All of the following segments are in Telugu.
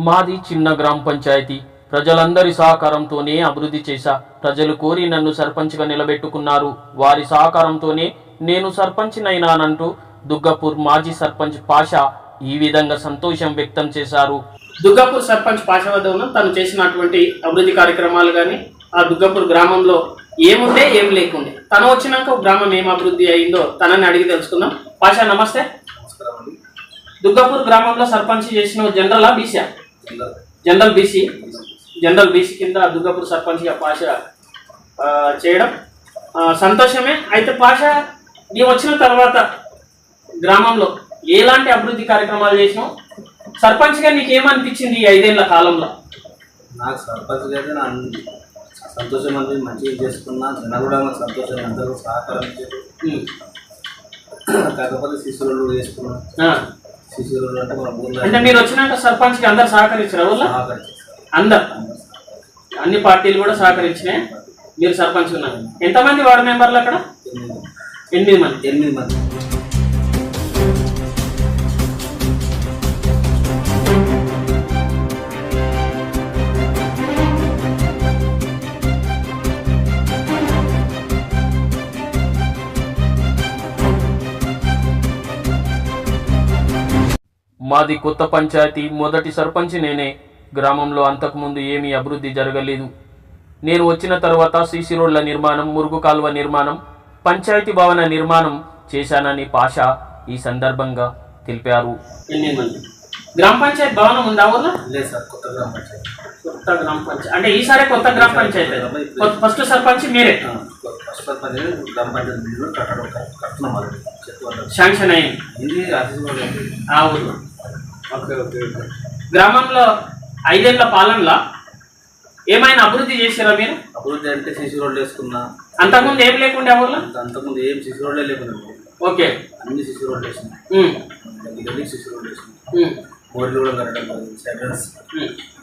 మాది చిన్న గ్రామ పంచాయతీ. ప్రజలందరి సహకారంతోనే అభివృద్ధి చేశా. ప్రజలు కోరి నన్ను సర్పంచ్గా నిలబెట్టుకున్నారు. వారి సహకారంతోనే నేను సర్పంచ్నైనానంటూ దుగ్గపూర్ మాజీ సర్పంచ్ పాషా ఈ విధంగా సంతోషం వ్యక్తం చేశారు. దుగ్గపూర్ సర్పంచ్ పాషా వద్ద ఉన్న తను చేసినటువంటి అభివృద్ధి కార్యక్రమాలు కానీ, ఆ దుగ్గపూర్ గ్రామంలో ఏముండే ఏం లేకుండే, తను వచ్చినాక గ్రామం ఏం అభివృద్ధి అయిందో తనని అడిగి తెలుసుకుందాం. పాషా నమస్తే. దుగ్గపూర్ గ్రామంలో సర్పంచ్ చేసిన జనరల్ బీసీ? జనరల్ బీసీ కింద దుగ్గపూర్ సర్పంచ్గా పాషా చేయడం సంతోషమే. అయితే పాషా నీవు వచ్చిన తర్వాత గ్రామంలో ఎలాంటి అభివృద్ధి కార్యక్రమాలు చేసినావు? సర్పంచ్గా నీకేమనిపించింది ఈ 5 ఏళ్ల కాలంలో? నాకు సర్పంచ్గా అయితే నా సంతోషం అంటే మంచిగా చేసుకున్నా, జనాలు కూడా నాకు సంతోషం, అందరూ సహకారం కాకపోతే శిశువులు చేసుకున్నా. శిశువులు అంటే మన ఊళ్ళో అంటే మీరు వచ్చినాక సర్పంచ్కి అందరు సహకరించారు? ఊళ్ళో అందరు, అన్ని పార్టీలు కూడా సహకరించినాయి. మీరు సర్పంచ్ ఉన్నారు. ఎంతమంది వార్డు మెంబర్లు అక్కడ? 8 మంది. మాది కొత్త పంచాయతీ. మొదటి సర్పంచ్ నేనే. గ్రామంలో అంతకుముందు ఏమీ అభివృద్ధి జరగలేదు. నేను వచ్చిన తర్వాత సీసీ రోడ్ల నిర్మాణం, మురుగు కాలువ నిర్మాణం, పంచాయతీ భవన నిర్మాణం చేశానని పాషా ఈ సందర్భంగా తెలిపారు. 8 మంది. గ్రామ పంచాయతీ భవనం ఉందా ఊళ్ళో? లేదు సార్, కొత్త గ్రామ పంచాయతీ. కొత్త గ్రామ పంచాయతీ అంటే ఈసారి కొత్త గ్రామ పంచాయతీ. ఫస్ట్ సర్పంచ్ మీరే? ఫస్ట్ సర్పంచ్ గ్రామ పంచాయతీ కడుతున్నాం. శాంక్షన్ అయింది ఆ ఊళ్ళో. గ్రామంలో 5 ఏళ్ల పాలనలో ఏమైనా అభివృద్ధి చేశారా మీరు? అభివృద్ధి అంటే సీసీ రోడ్లు వేసుకున్నా. అంతకుముందు ఏం లేకుండా ఊళ్ళో? అంతకుముందు ఏం సీసీ రోడ్లే లేకుండా. ఓకే. అన్ని సీసీ రోడ్లు వేసినాయి. సీసీ రోడ్లు వేసినాయి. మోరీలు కూడా కట్టడం. సైడ్ రన్స్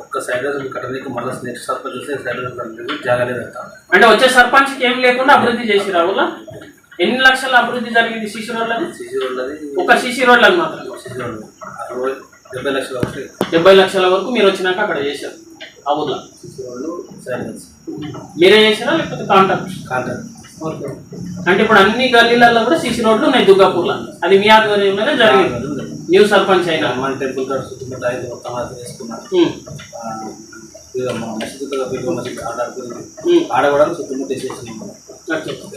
ఒక్క సైడ్ రన్స్ కట్టడానికి మళ్ళీ నెక్స్ట్ సర్పంచ్ వస్తే సైడ్ రన్స్ కట్టడానికి జాగాలేదు అంట. అంటే వచ్చే సర్పంచ్కి ఏం లేకుండా అభివృద్ధి చేసిరా ఊళ్ళో? ఎన్ని లక్షల అభివృద్ధి జరిగింది సీసీ రోడ్లది? సీసీ రోడ్లది ఒక సీసీ రోడ్లు మాత్రం సీసీ రోడ్లు 70 లక్షల వరకు. 70 లక్షల వరకు మీరు వచ్చినాక అక్కడ చేశారు ఆ ఊళ్ళో? సీసీ రోడ్లు సైడ్ రన్స్ మీరే చేసారా లేకపోతే కాంట్రాక్ట్? ఓకే. అంటే ఇప్పుడు అన్ని గల్లీలలో కూడా సీసీ రోడ్లు ఉన్నాయి దుగ్గాపూర్లో. అది మీ ఆధ్వర్యంలోనే జరిగింది. న్యూ సర్పంచ్ అయినా హనుమాన్ టెంపుల్ కాడ చుట్టుముట్ట 5 మొత్తం వేసుకున్నాను. మసీదు ఆడ కూడా చుట్టుముట్ట వేసేసినాం.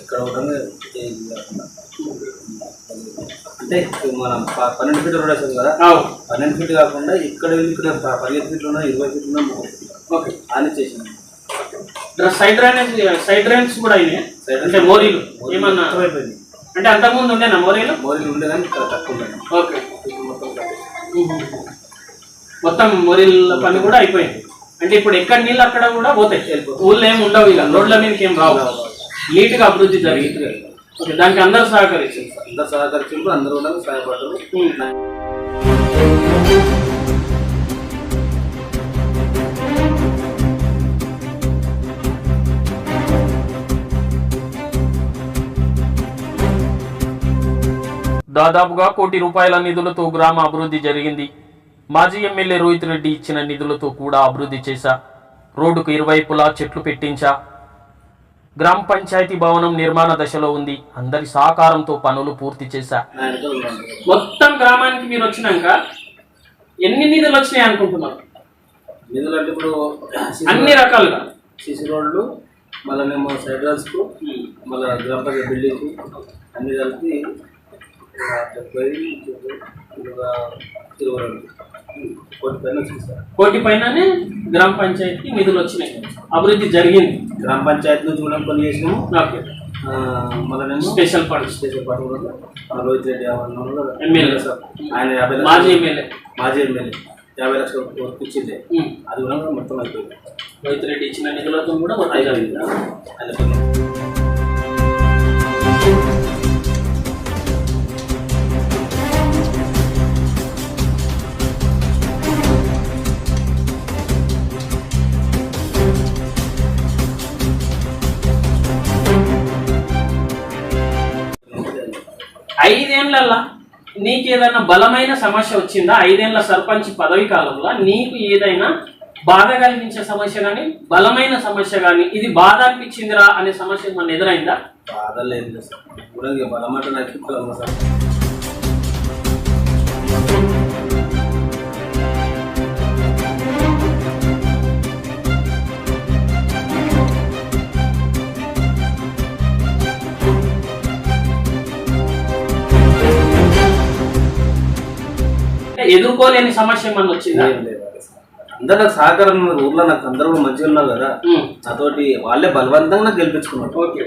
ఎక్కడ కూడా అంటే మనం 12 ఫీట్ రోడ్ వేసాం కదా, 12 ఫీట్ కాకుండా ఇక్కడ 15 ఫీట్లు ఉన్నా, 20 ఫీట్లు ఉన్నా. ఓకే. అని చేసినాం. సైడ్ డ్రైన్స్ కూడా అయినాయి. అంటే మోరీలు ఏమన్నా అయిపోయింది. అంటే అంతకుముందు ఉండేనా మోరీలు? మోరీలు ఉండే కానీ తక్కువ ఉన్నాయి. ఓకే. మొత్తం మోరీల పని కూడా అయిపోయింది. అంటే ఇప్పుడు ఎక్కడ నీళ్ళు అక్కడ కూడా పోతాయి. ఊళ్ళో ఏమి ఉండవు, ఇక రోడ్ల మీదకి ఏం రావు. నీట్గా అభివృద్ధి జరిగింది. ఓకే. దానికి అందరూ సహకరించారు. అందరూ కూడా సహాయపడ్డారు. దాదాపుగా ₹1 కోటి నిధులతో గ్రామ అభివృద్ధి జరిగింది. మాజీ ఎమ్మెల్యే రోహిత్ రెడ్డి ఇచ్చిన నిధులతో కూడా అభివృద్ధి చేశా. రోడ్డుకు ఇరువైపులా చెట్లు పెట్టించా. గ్రామ పంచాయతీ భవనం నిర్మాణ దశలో ఉంది. అందరి సహకారంతో పనులు పూర్తి చేశా. మొత్తం గ్రామానికి మీరు వచ్చినాక ఎన్ని నిధులు వచ్చినాయి అనుకుంటున్నారు? నిధులు అంటే ఇప్పుడు అన్ని రకాలుగా సీసీ రోడ్లు, మళ్ళీ మేము సైడ్ రన్స్కు, మళ్ళీ గ్రామ పంచాయతీ బిల్డింగ్కు అన్ని కలిపి 1 కోటి పైననే గ్రామ పంచాయతీ నిధులు వచ్చినాయి. అభివృద్ధి జరిగింది. గ్రామ పంచాయతీ నుంచి కూడా కొన్ని చేసినాము. ఓకే. మళ్ళీ నేను స్పెషల్ ఫండ్ కూడా రోహిత్ రెడ్డి ఎమ్మెల్యే సార్, ఆయన 50 మాజీ ఎమ్మెల్యే 50 లక్షల వరకు ఇచ్చింది. అది కూడా మొత్తం అయిపోయింది. రోహిత్ రెడ్డి ఇచ్చిన నిధులతో కూడా మొత్తం జరిగింది. 5 ఏళ్లలో నీకు ఏదైనా బలమైన సమస్య వచ్చిందా? 5 ఏళ్ల సర్పంచ్ పదవి కాలంలో నీకు ఏదైనా బాధ కలిగించే సమస్య కానీ బలమైన సమస్య కానీ ఇది బాధ అనిపించిందిరా అనే సమస్య మన ఎదురైందా? బాధ లేదు సార్, కూడా బలమాట నాకు సార్. ఎదుర్కోలేని సమస్య ఏమన్నా వచ్చిందా? అందరు నాకు సహకారం ఉన్నారు, ఊర్లో నాకు అందరూ కూడా మంచిగా ఉన్నారు కదా, నాతోటి వాళ్ళే బలవంతంగా నాకు గెలిపించుకున్నారు. ఓకే,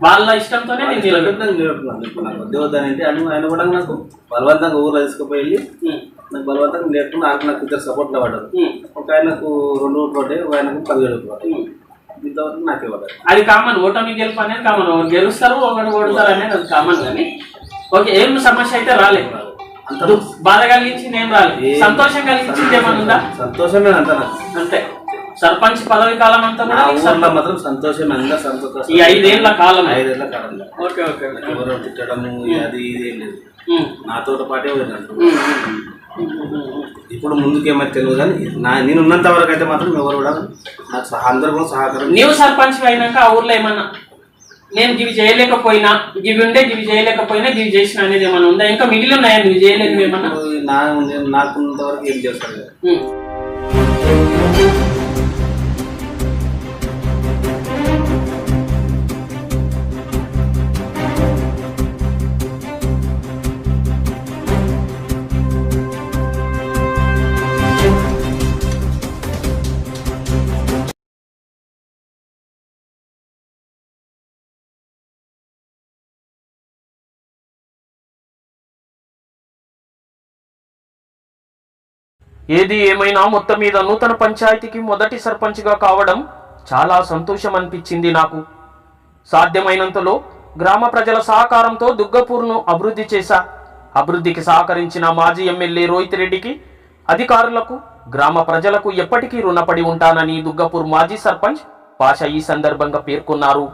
వాళ్ళ ఇష్టంతోనే నేను నిలబెట్టుకున్నాను. ఇప్పుడు నాకు వద్దే వద్దానంటే ఆయన కూడా నాకు బలవంతంగా ఊర్లో తీసుకుపోయి నాకు బలవంతంగా లేకుండా నాకు 2 సపోర్ట్లో పడ్డారు. ఒక ఆయనకు 2 ఓట్లు పడ్డాయి, ఒక ఆయనకు 17 ఓట్లు పడ్డాయి. ఇంతవరకు నాకు ఇవ్వలేదు. అది కామన్, ఓటమి గెలుపు అనేది కామన్. ఒకరు గెలుస్తారు, ఒకరు ఓడతారు అనేది అది కామన్. కానీ ఓకే, ఏం సమస్య అయితే రాలేదు, అంత బాధ కలిగించింది ఏం రాలేదు, సంతోషం కలిగించింది ఏమన్నా ఉందా? సంతోషమే అంత నాకు. అంతే, సర్పంచ్ పదవి కాలం అంతా కూడా ఊర్లో మాత్రం సంతోషమే, అందరూ సంతోషం. ఈ 5 ఏళ్ల కాలం. 5 ఏళ్ల కాలంలో ఓకే ఓకే, ఎవరో తిట్టడము అది ఇది ఏం లేదు, నాతో పాటే పోయినాను. ఇప్పుడు ముందుకేమో తెలియదు కానీ నేను ఉన్నంత వరకు అయితే మాత్రం ఎవరు కూడా నాకు అందరూ కూడా సహకారం. నీవు సర్పంచ్ అయినాక ఆ ఊర్లో ఏమన్నా నేను గివి చేయలేకపోయినా, గివి ఉండే గివి చేయలేకపోయినా గివి చేసిన అనేది ఏమన్నా ఉందా? ఇంకా మిగిలి ఉన్నాయా నువ్వు చేయలేదు ఏమన్నా? నాకున్నంత వరకు ఏం చేస్తాను. ఏది ఏమైనా మొత్తం మీద నూతన పంచాయతీకి మొదటి సర్పంచ్గా కావడం చాలా సంతోషం అనిపించింది నాకు. సాధ్యమైనంతలో గ్రామ ప్రజల సహకారంతో దుగ్గపూర్ను అభివృద్ధి చేశా. అభివృద్ధికి సహకరించిన మాజీ ఎమ్మెల్యే రోహిత్ రెడ్డికి, అధికారులకు, గ్రామ ప్రజలకు ఎప్పటికీ రుణపడి ఉంటానని దుగ్గపూర్ మాజీ సర్పంచ్ పాషా ఈ సందర్భంగా పేర్కొన్నారు.